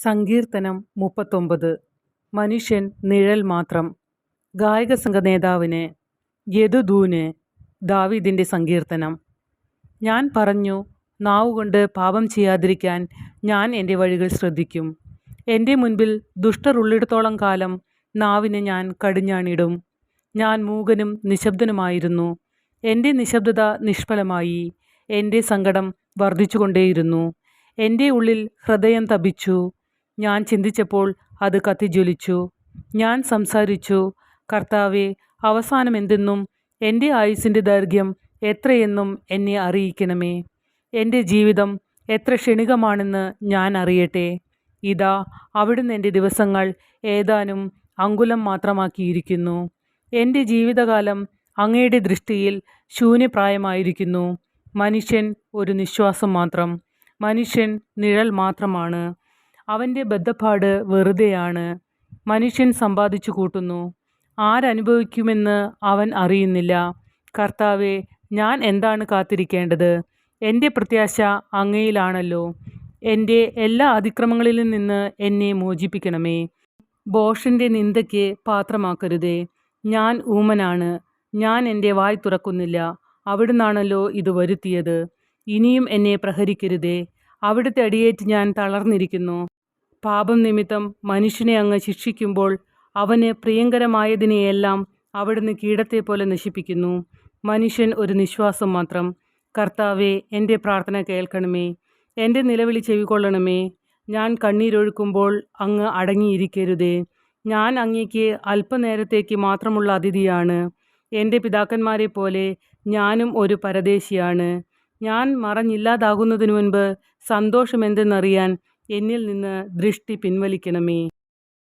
സങ്കീർത്തനം 39. മനുഷ്യൻ നിഴൽ മാത്രം. ഗായകസംഘ നേതാവിന് യെദുഥൂന്. ദാവീദിൻ്റെ സങ്കീർത്തനം. ഞാൻ പറഞ്ഞു, നാവുകൊണ്ട് പാപം ചെയ്യാതിരിക്കാൻ ഞാൻ എൻ്റെ വഴികൾ ശ്രദ്ധിക്കും. എൻ്റെ മുൻപിൽ ദുഷ്ടർ ഉള്ളിടത്തോളം കാലം നാവിന് ഞാൻ കടിഞ്ഞാണിടും. ഞാൻ മൂകനും നിശബ്ദനുമായിരുന്നു. എൻ്റെ നിശബ്ദത നിഷ്ഫലമായി. എൻ്റെ സങ്കടം വർദ്ധിച്ചുകൊണ്ടേയിരുന്നു. എൻ്റെ ഉള്ളിൽ ഹൃദയം തപിച്ചു. ഞാൻ ചിന്തിച്ചപ്പോൾ അത് കത്തിജ്വലിച്ചു. ഞാൻ സംസാരിച്ചു, കർത്താവേ, അവസാനം എന്തെന്നും എൻ്റെ ആയുസ്സിൻ്റെ ദൈർഘ്യം എത്രയെന്നും എന്നെ അറിയിക്കണമേ. എൻ്റെ ജീവിതം എത്ര ക്ഷണികമാണെന്ന് ഞാൻ അറിയട്ടെ. ഇതാ, അവിടുന്ന് എൻ്റെ ദിവസങ്ങൾ ഏതാനും അങ്കുലം മാത്രമാക്കിയിരിക്കുന്നു. എൻ്റെ ജീവിതകാലം അങ്ങയുടെ ദൃഷ്ടിയിൽ ശൂന്യപ്രായമായിരിക്കുന്നു. മനുഷ്യൻ ഒരു നിശ്വാസം മാത്രം. മനുഷ്യൻ നിഴൽ മാത്രമാണ്. അവൻ്റെ ബദ്ധപ്പാട് വെറുതെയാണ്. മനുഷ്യൻ സമ്പാദിച്ചു കൂട്ടുന്നു. ആരനുഭവിക്കുമെന്ന് അവൻ അറിയുന്നില്ല. കർത്താവേ, ഞാൻ എന്താണ് കാത്തിരിക്കേണ്ടത്? എൻ്റെ പ്രത്യാശ അങ്ങയിലാണല്ലോ. എൻ്റെ എല്ലാ അതിക്രമങ്ങളിൽ നിന്ന് എന്നെ മോചിപ്പിക്കണമേ. ഭോഷൻ്റെ നിന്ദയ്ക്ക് പാത്രമാക്കരുതേ. ഞാൻ ഊമനാണ്. ഞാൻ എൻ്റെ വായ് തുറക്കുന്നില്ല. അവിടുന്നാണല്ലോ ഇത് വരുത്തിയത്. ഇനിയും എന്നെ പ്രഹരിക്കരുതേ. അവിടുത്തെ അടിയേറ്റ് ഞാൻ തളർന്നിരിക്കുന്നു. പാപം നിമിത്തം മനുഷ്യനെ അങ്ങ് ശിക്ഷിക്കുമ്പോൾ അവന് പ്രിയങ്കരമായതിനെയെല്ലാം അവിടുന്ന് കീടത്തെ പോലെ നശിപ്പിക്കുന്നു. മനുഷ്യൻ ഒരു നിശ്വാസം മാത്രം. കർത്താവേ, എൻ്റെ പ്രാർത്ഥന കേൾക്കണമേ. എൻ്റെ നിലവിളി ചെവികൊള്ളണമേ. ഞാൻ കണ്ണീരൊഴുക്കുമ്പോൾ അങ്ങ് അടങ്ങിയിരിക്കരുതേ. ഞാൻ അങ്ങേക്ക് അല്പനേരത്തേക്ക് മാത്രമുള്ള അതിഥിയാണ്. എൻ്റെ പിതാക്കന്മാരെ പോലെ ഞാനും ഒരു പരദേശിയാണ്. ഞാൻ മറഞ്ഞില്ലാതാകുന്നതിനു മുൻപ് സന്തോഷമെന്തെന്നറിയാൻ എന്നിൽ നിന്ന് ദൃഷ്ടി പിൻവലിക്കണമേ.